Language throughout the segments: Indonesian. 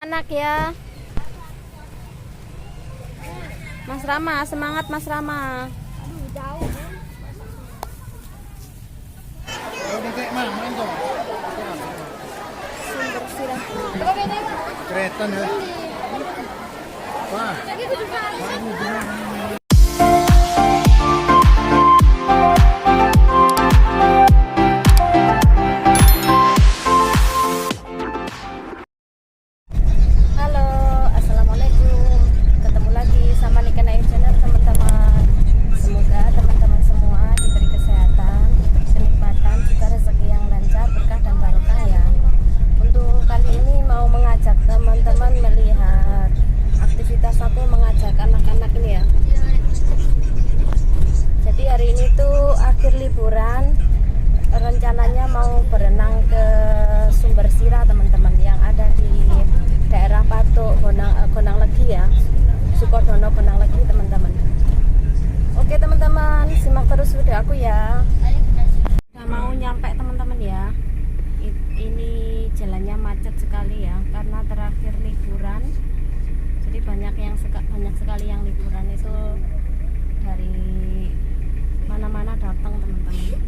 Anak ya. Mas Rama, semangat Mas Rama. Aduh, jauh. Udah kayak main dong. Sumber sirah. Kereta ya. Wah. Halo, assalamualaikum. Ketemu lagi sama Niken Ayu Channel teman-teman. Semoga teman-teman semua diberi kesehatan, kenikmatan, juga rezeki yang lancar, berkah dan barokah ya. Untuk kali ini mau mengajak teman-teman melihat aktivitas aku mengajak anak-anak ini ya. Jadi hari ini tuh akhir liburan, rencananya mau berenang ke Sumber Sirah teman-teman yang ada di daerah Patuk Gonang Legi ya, Sukodono Gonang Legi teman-teman. Oke teman-teman, simak terus video aku ya. Udah mau nyampe teman-teman ya. Ini jalannya macet sekali ya karena terakhir liburan. Jadi banyak sekali yang liburan itu dari mana-mana datang teman-teman.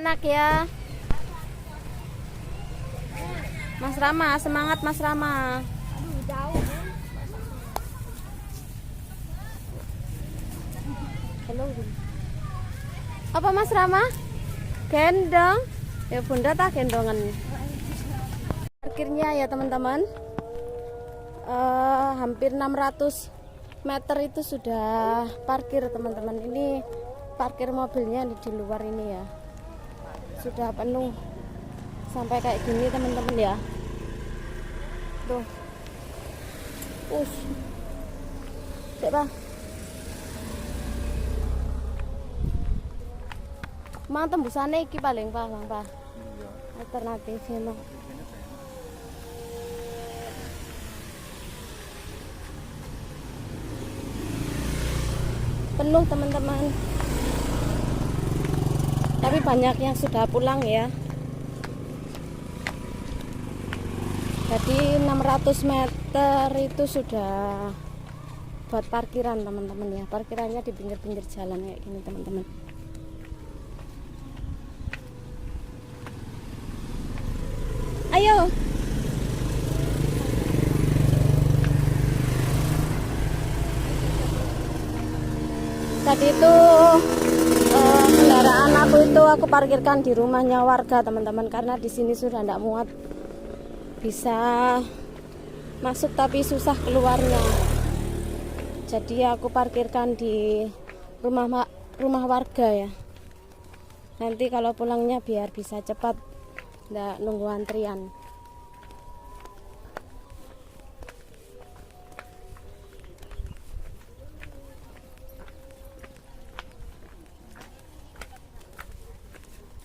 Anak ya. Mas Rama, semangat Mas Rama. Aduh, jauh. Halo. Apa Mas Rama? Gendong? Ya Bunda tak gendongan. Parkirnya ya teman-teman. Hampir 600 meter itu sudah parkir teman-teman. Ini parkir mobilnya di luar ini ya. Sudah penuh sampai kayak gini teman-teman ya. Tuh. Coba. Mang tembusane iki paling Pak, Bang Pak. Alternatifnya mah. Penuh teman-teman. Tapi banyak yang sudah pulang ya. Jadi 600 meter itu sudah buat parkiran teman-teman ya. Parkirannya di pinggir-pinggir jalan kayak gini teman-teman. Ayo. Tadi itu kendaraan aku parkirkan di rumahnya warga teman-teman karena di sini sudah tidak muat, bisa masuk tapi susah keluarnya. Jadi aku parkirkan di rumah warga ya. Nanti kalau pulangnya biar bisa cepat, tidak nunggu antrian.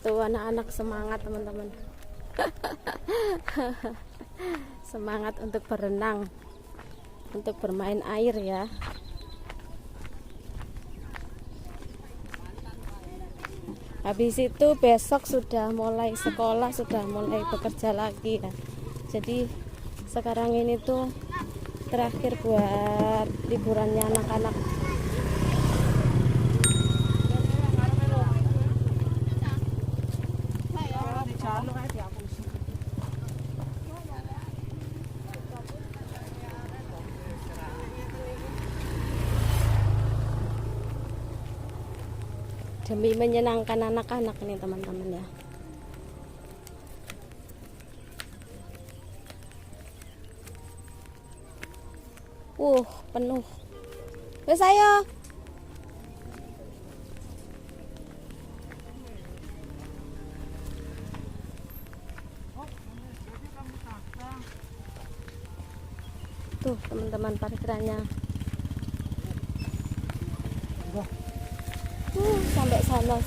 Tuh anak-anak semangat teman-teman. Semangat untuk berenang, untuk bermain air ya. Habis itu besok sudah mulai sekolah, sudah mulai bekerja lagi ya. Jadi sekarang ini tuh terakhir buat liburannya anak-anak. Demi menyenangkan anak-anak nih teman-teman ya. Penuh. Wes ayo. Tuh teman-teman. teman-teman parkirannya. Sampai sana.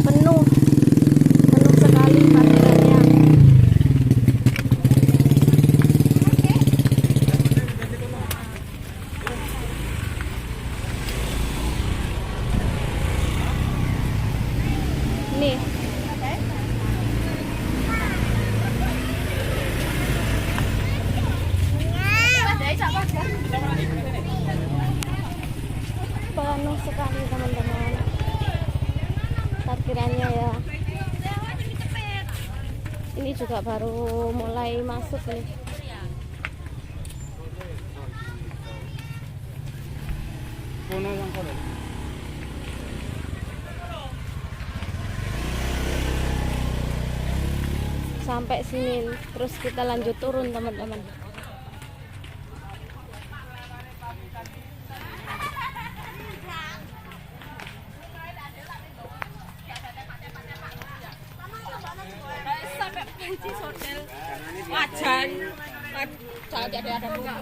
Penuh sekali parkirannya. Nih. Penuh sekali teman-teman parkirannya ya. Ini juga baru mulai masuk nih. Sampai sini terus kita lanjut turun teman-teman. Wajan. Ada bunga.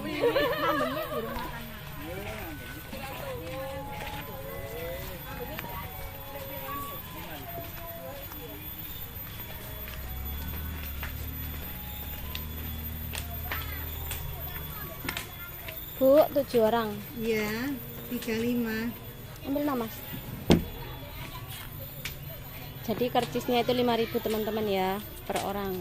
Bu, 7 orang. Iya, 35. Ambil nama, Mas. Jadi karcisnya itu 5.000 teman-teman ya per orang.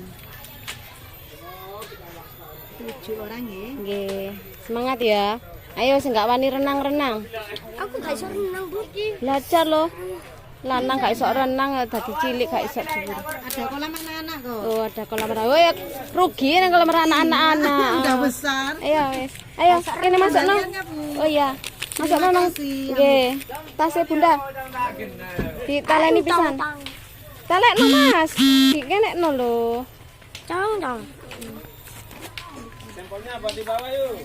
7 orang ya. Nggih. Semangat ya. Ayo sing gak wani renang-renang. Aku gak iso renang, Bu. Belajar loh. Lanang gak iso renang dadi cilik gak iso jebur. Ada kolam anak-anak kok. Oh, ada kolam renang. Oh ya rugi nang kolam renang anak-anak. Udah besar. Ayo wis. Ayo kene masukno. Oh iya. Masukno nang. Nggih. Tasnya Bunda. Ditaleni pisan. Talekno Mas. Dikenekno lho. Cong. Sampelnya buat dibawa yuk.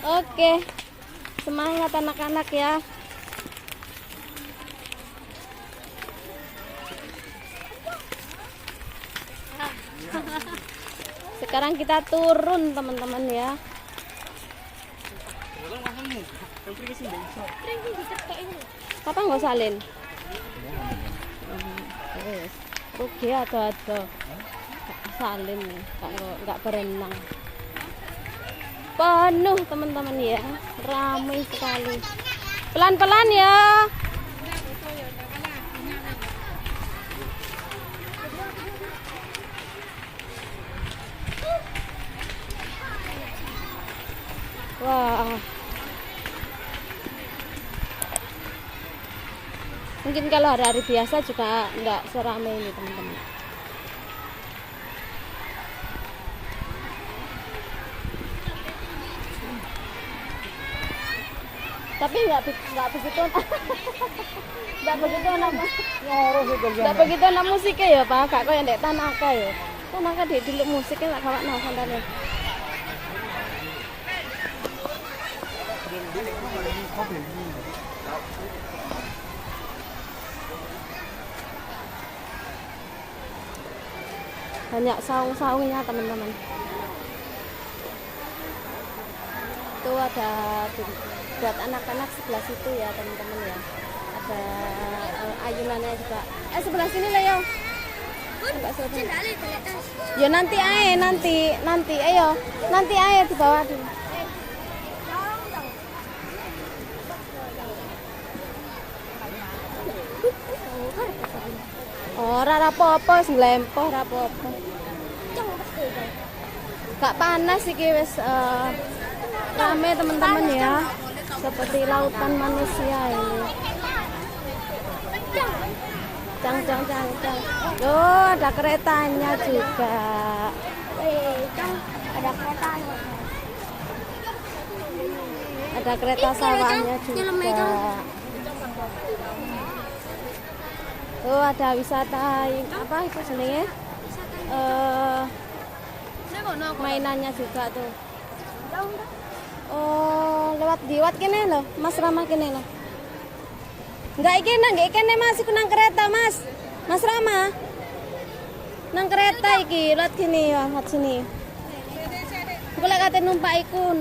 Oke. Semangat anak-anak ya. Sekarang kita turun teman-teman ya. Apa nggak salin? Rugi ada salin nih, nggak berenang. Penuh teman-teman ya, ramai sekali. Pelan-pelan ya. Wah. Mungkin kalau hari-hari biasa juga enggak seramai ini teman-teman. Tapi enggak begitu enggak begitu anak musiknya ya Pak, kak yang ndek Tanaka ya. Tanaka dek dulu musiknya tak kawakno santane. Banyak saung-saungnya teman-teman. Itu ada buat anak-anak sebelah situ ya teman-teman ya. Ada ayunannya juga. Sebelah sini lah yo. Ya nanti ayo. Nanti ayo di bawah dulu. Ora apa-apa, wis nglempoh ora apa-apa. Gak panas iki wis rame teman-teman ya. Seperti lautan manusia ini. Cang. Oh, ada keretanya juga. Ada keretanya. Ada kereta sawahnya juga. Oh, ada wisata apa itu jenenge? mainannya juga tuh. Oh, lewat kene loh, Mas Rama kene loh. Enggak ikene Mas, iku nang kereta Mas. Mas Rama. Nang kereta iki, lewat kene ya, lewat sini. Aku lek kate numpak iku.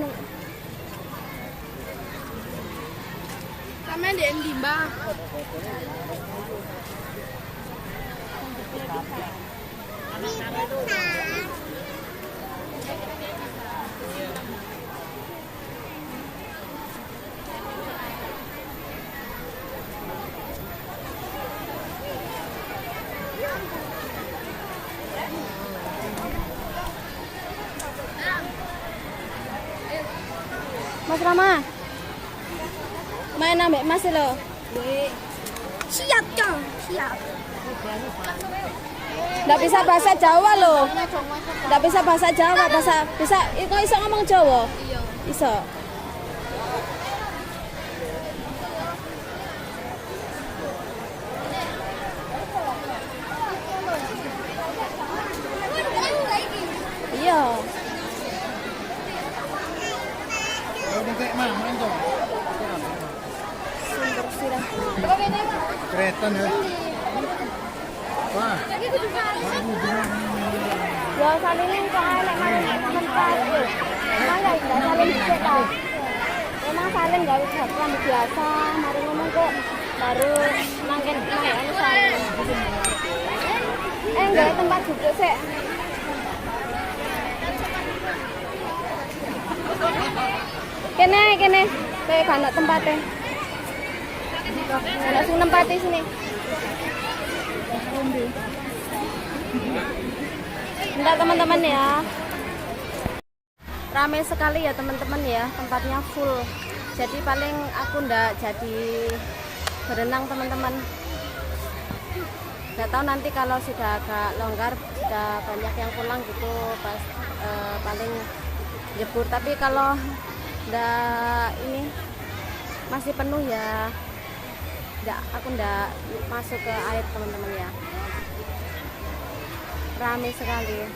Sampe ndek endi, Mbak? Mas Rama. Main ambek Mas lo. Siap, Cong. Siap. Nggak bisa bahasa Jawa loh. Nggak bisa bahasa Jawa, bisa kok iso ngomong Jawa? Iya. Iso. Iya. Oh, udah kayak mama itu. Sumber sirah. Kereta ya. Wah. Ya salin kok anak mana tempat. Malah enggak salin dikit tau. Memang salin enggak usah rambut biasa, mari ngomong kok baru nangken anu salin. Enggak tempat duduk sih. Kene kayak kan tempatnya. Langsung nempati sini. Enggak teman-teman ya. Ramai sekali ya teman-teman ya, tempatnya full. Jadi paling aku ndak jadi berenang teman-teman. Nggak tahu nanti kalau sudah agak longgar, sudah banyak yang pulang gitu pas paling jebur. Tapi kalau ndak ini masih penuh ya, aku ndak masuk ke air teman-teman ya. Ramai sekali.